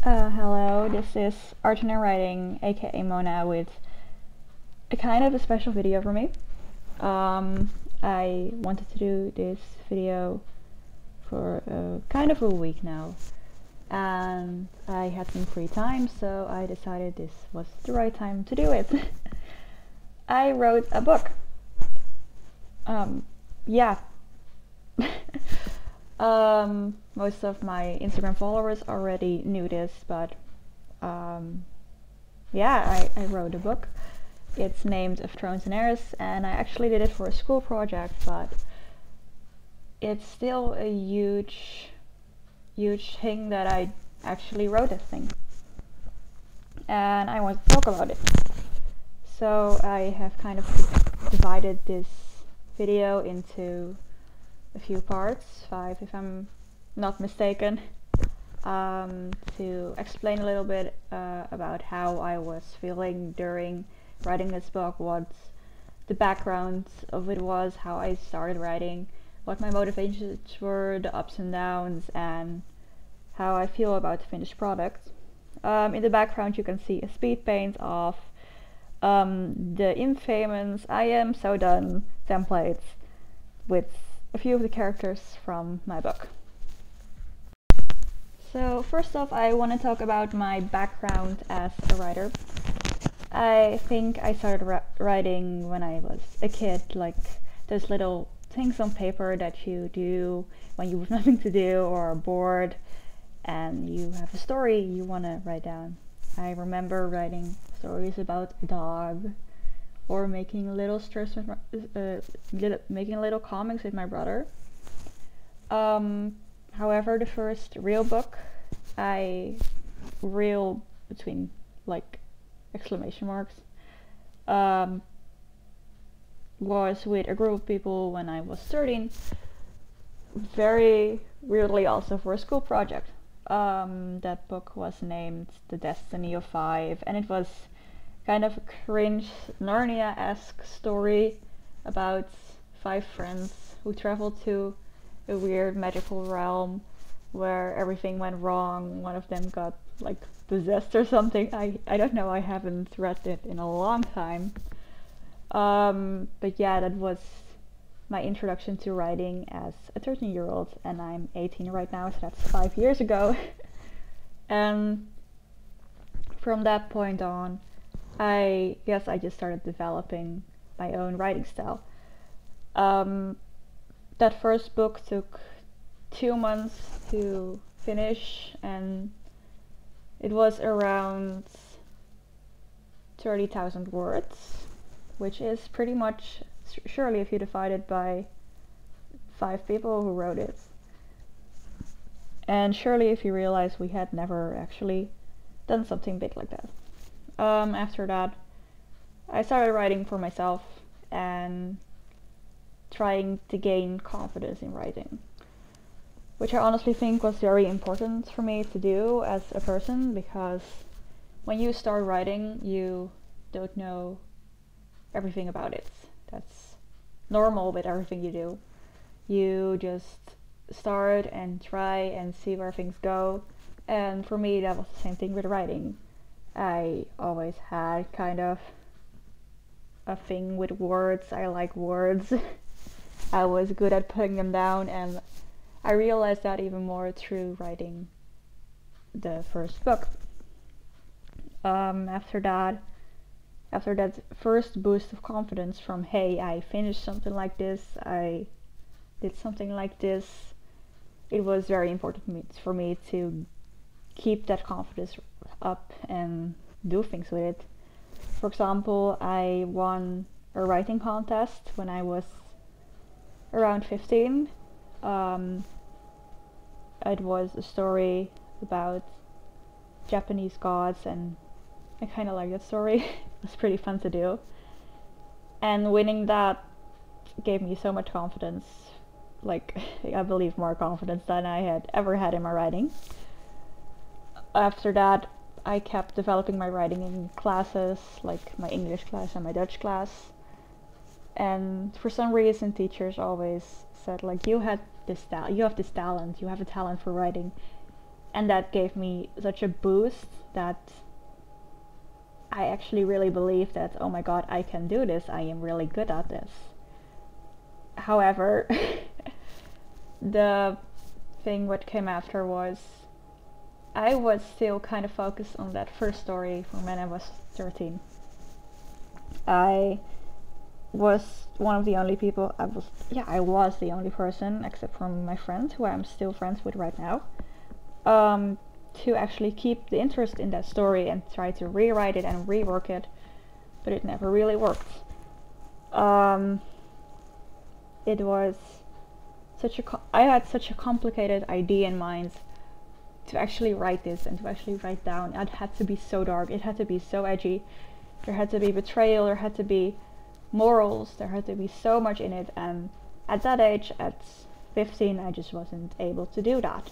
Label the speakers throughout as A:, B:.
A: Hello, this is Art and Writing, aka Mona, with a kind of a special video for me. I wanted to do this video for kind of a week now, and I had some free time, so I decided this was the right time to do it. I wrote a book. Yeah. Most of my Instagram followers already knew this, but yeah, I wrote a book. It's named Thrones and Heirs, and I actually did it for a school project, but it's still a huge thing that I actually wrote this thing. And I want to talk about it. So I have kind of divided this video into a few parts, 5 if I'm not mistaken, to explain a little bit about how I was feeling during writing this book, what the background of it was, how I started writing, what my motivations were, the ups and downs, and how I feel about the finished product. In the background you can see a speed paint of the infamous "I am so done" templates with a few of the characters from my book. So first off, I want to talk about my background as a writer. I think I started writing when I was a kid, like those little things on paper that you do when you have nothing to do or are bored and you have a story you want to write down. I remember writing stories about a dog, or making little strips with making little comics with my brother. However, the first real book, real between like exclamation marks, was with a group of people when I was 13. Very weirdly, also for a school project. That book was named The Destiny of Five, and it was kind of a cringe Narnia-esque story about 5 friends who traveled to a weird magical realm where everything went wrong. One of them got like possessed or something. I don't know, I haven't read it in a long time. But yeah, that was my introduction to writing as a 13-year-old, and I'm 18 right now, so that's 5 years ago. And from that point on, I guess I just started developing my own writing style. That first book took 2 months to finish, and it was around 30,000 words, which is pretty much, surely if you divide it by 5 people who wrote it. And surely if you realize we had never actually done something big like that. After that, I started writing for myself and trying to gain confidence in writing, which I honestly think was very important for me to do as a person, because when you start writing, you don't know everything about it. That's normal with everything you do. You just start and try and see where things go. And for me, that was the same thing with writing. I always had kind of a thing with words. I like words. I was good at putting them down, and I realized that even more through writing the first book. After that first boost of confidence from, hey, I finished something like this, I did something like this, it was very important for me to keep that confidence up and do things with it. For example, I won a writing contest when I was around 15. It was a story about Japanese gods, and I kind of like that story. It was pretty fun to do. And winning that gave me so much confidence, like I believe more confidence than I had ever had in my writing. After that, I kept developing my writing in classes, like my English class and my Dutch class. And for some reason, teachers always said, like, you have this talent, you have a talent for writing. And that gave me such a boost that I actually really believe that, oh my god, I can do this, I am really good at this. However, the thing what came after was I was still kind of focused on that first story from when I was 13. I was one of the only people, I was the only person, except from my friend, who I'm still friends with right now, to actually keep the interest in that story and try to rewrite it and rework it, but it never really worked. It was I had such a complicated idea in mind to actually write this and to actually write down. It had to be so dark, it had to be so edgy, there had to be betrayal, there had to be morals, there had to be so much in it, and at that age, at 15, I just wasn't able to do that.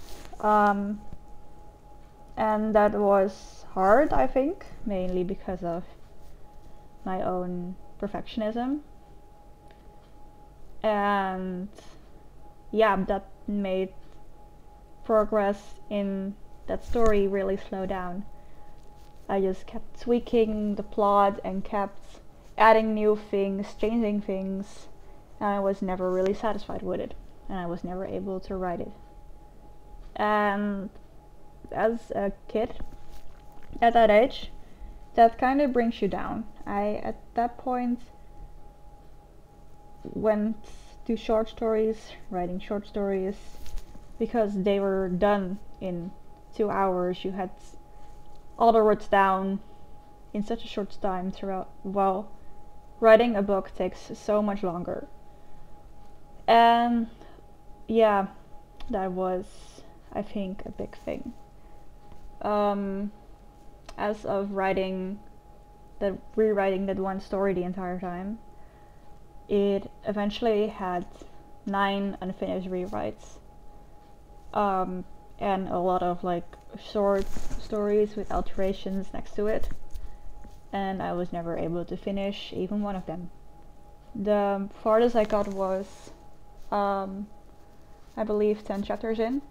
A: And that was hard, I think, mainly because of my own perfectionism. And yeah, that made progress in that story really slow down. I just kept tweaking the plot and kept adding new things, changing things, and I was never really satisfied with it, and I was never able to write it. And as a kid, at that age, that kind of brings you down. I, at that point, went to short stories, writing short stories, because they were done in 2 hours. You had all the words down in such a short time throughout, while writing a book takes so much longer. And yeah, that was, I think, a big thing. As of rewriting that one story the entire time, it eventually had 9 unfinished rewrites, and a lot of like short stories with alterations next to it, and I was never able to finish even one of them. The farthest I got was, I believe, 10 chapters in,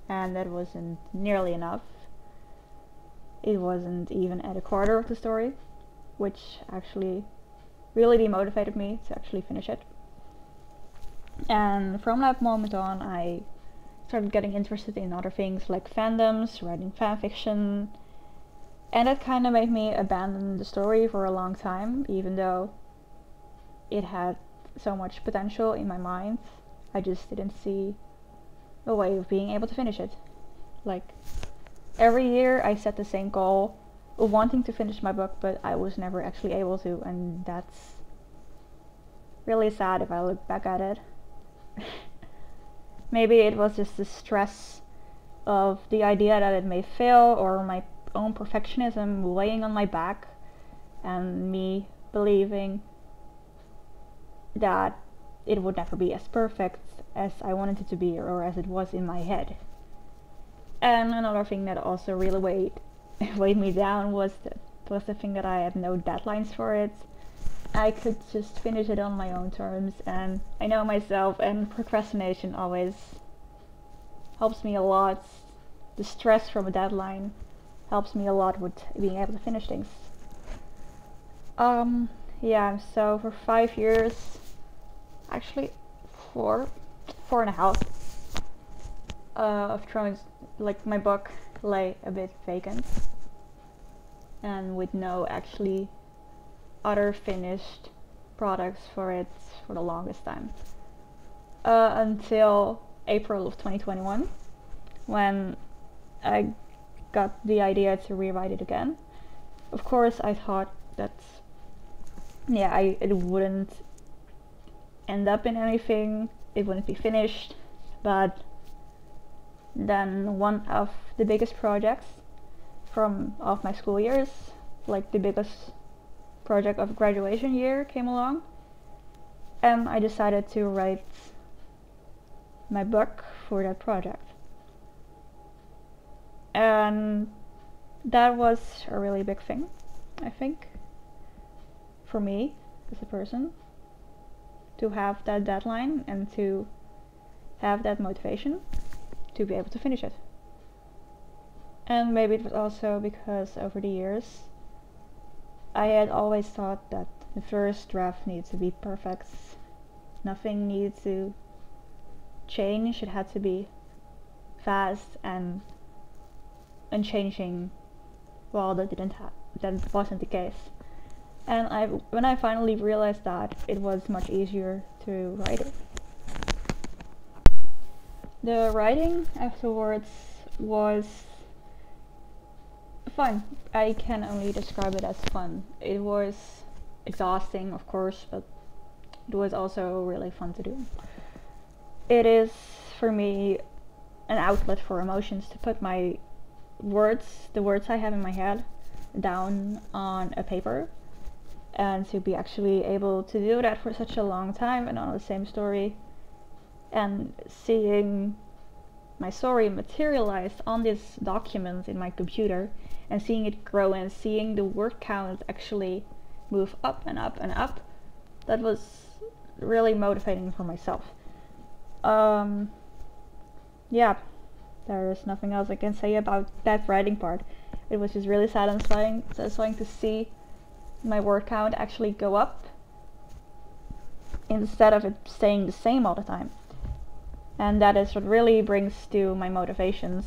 A: and that wasn't nearly enough. It wasn't even at a quarter of the story, which actually really demotivated me to actually finish it. And from that moment on, I started getting interested in other things like fandoms, writing fanfiction, and that kind of made me abandon the story for a long time, even though it had so much potential in my mind. I just didn't see a way of being able to finish it. Like, every year I set the same goal of wanting to finish my book, but I was never actually able to, and that's really sad if I look back at it. Maybe it was just the stress of the idea that it may fail, or my own perfectionism weighing on my back, and me believing that it would never be as perfect as I wanted it to be, or as it was in my head. And another thing that also really weighed me down was the thing that I had no deadlines for it. I could just finish it on my own terms, and I know myself, and procrastination always helps me a lot. The stress from a deadline helps me a lot with being able to finish things. Yeah, so for 5 years, actually 4.5, of Thrones, like, my book lay a bit vacant, and with no actually other finished products for it for the longest time, until April of 2021, when I got the idea to rewrite it again. Of course, I thought that it wouldn't end up in anything, it wouldn't be finished, but then one of the biggest projects of my school years, like the biggest project of graduation year, came along, and I decided to write my book for that project. And that was a really big thing, I think, for me as a person, to have that deadline and to have that motivation to be able to finish it. And maybe it was also because over the years I had always thought that the first draft needs to be perfect. Nothing needed to change, it had to be fast and unchanging. Well, that wasn't the case. And when I finally realized that, it was much easier to write it. The writing afterwards was fun. I can only describe it as fun. It was exhausting, of course, but it was also really fun to do. It is, for me, an outlet for emotions, to put my words, the words I have in my head, down on a paper, and to be actually able to do that for such a long time and on the same story, and seeing my story materialized on this document in my computer, and seeing it grow and seeing the word count actually move up and up and up, that was really motivating for myself. Yeah, there is nothing else I can say about that writing part. It was just really satisfying to see my word count actually go up instead of it staying the same all the time. And that is what really brings to my motivations,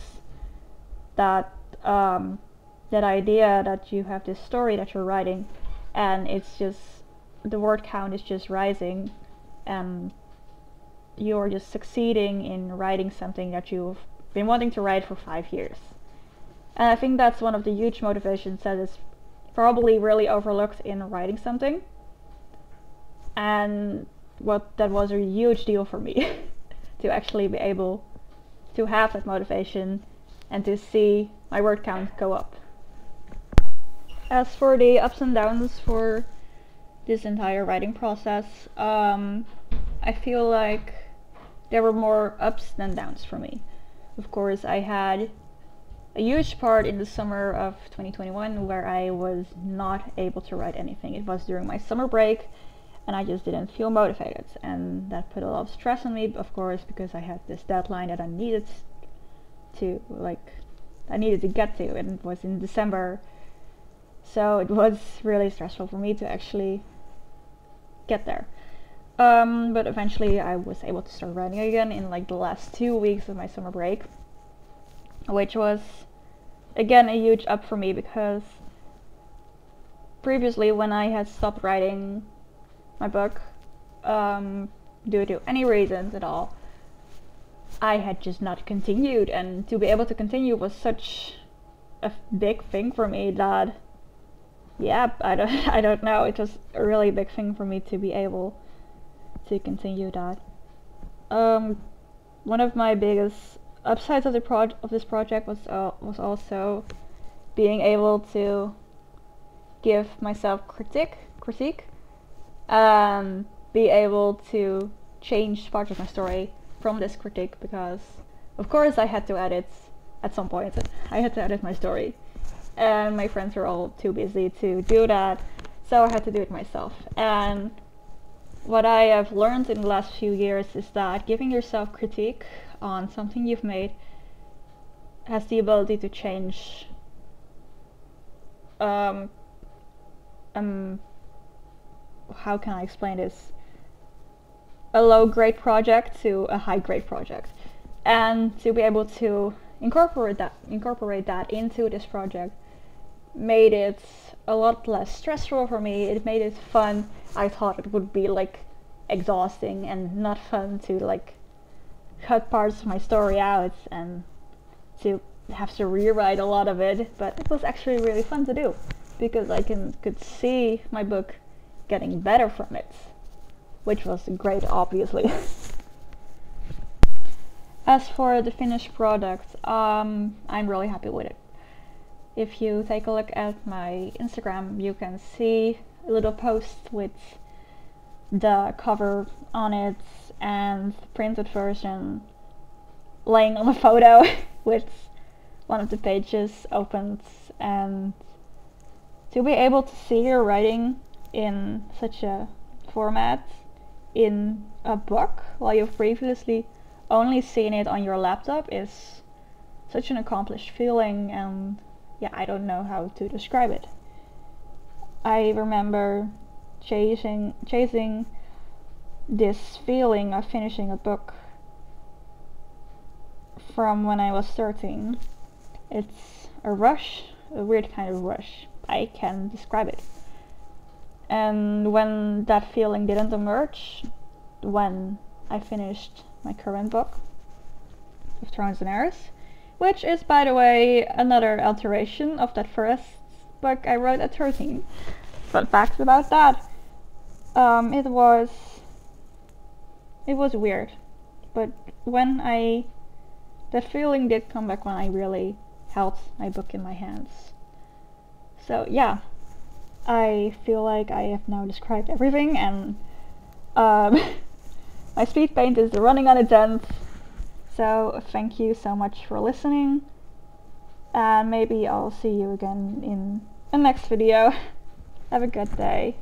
A: that that idea that you have this story that you're writing, and it's just, the word count is just rising, and you're just succeeding in writing something that you've been wanting to write for 5 years. And I think that's one of the huge motivations that is probably really overlooked in writing something, and that was a huge deal for me to actually be able to have that motivation and to see my word count go up. As for the ups and downs for this entire writing process, I feel like there were more ups than downs for me. Of course, I had a huge part in the summer of 2021 where I was not able to write anything. It was during my summer break, and I just didn't feel motivated, and that put a lot of stress on me, of course, because I had this deadline that I needed to get to, and it was in December, so it was really stressful for me to actually get there. But eventually I was able to start writing again in like the last 2 weeks of my summer break, which was again a huge up for me, because previously when I had stopped writing my book, due to any reasons at all, I had just not continued, and to be able to continue was such a big thing for me that, yeah, I don't know, it was a really big thing for me to be able to continue that. One of my biggest upsides of this project was also being able to give myself critique, be able to change parts of my story from this critique, because of course I had to edit at some point. I had to edit my story, and my friends were all too busy to do that, so I had to do it myself. And what I have learned in the last few years is that giving yourself critique on something you've made has the ability to change how can I explain this? A low grade project to a high grade project, and to be able to incorporate that into this project made it a lot less stressful for me. It made it fun. I thought it would be like exhausting and not fun to like cut parts of my story out and to have to rewrite a lot of it, but it was actually really fun to do, because I could see my book getting better from it, which was great, obviously. As for the finished product, I'm really happy with it. If you take a look at my Instagram, you can see a little post with the cover on it and the printed version laying on a photo with one of the pages opened, and to be able to see your writing in such a format in a book while you've previously only seen it on your laptop is such an accomplished feeling, and yeah, I don't know how to describe it. I remember chasing this feeling of finishing a book from when I was 13. It's a rush, a weird kind of rush. I can't describe it. And when that feeling didn't emerge, when I finished my current book of Thrones and Heirs, which is, by the way, another alteration of that first book I wrote at 13. Fun facts about that. It was weird, but when the feeling did come back when I really held my book in my hands. So yeah, I feel like I have now described everything, and my speed paint is running on its end. So thank you so much for listening, and maybe I'll see you again in the next video. Have a good day.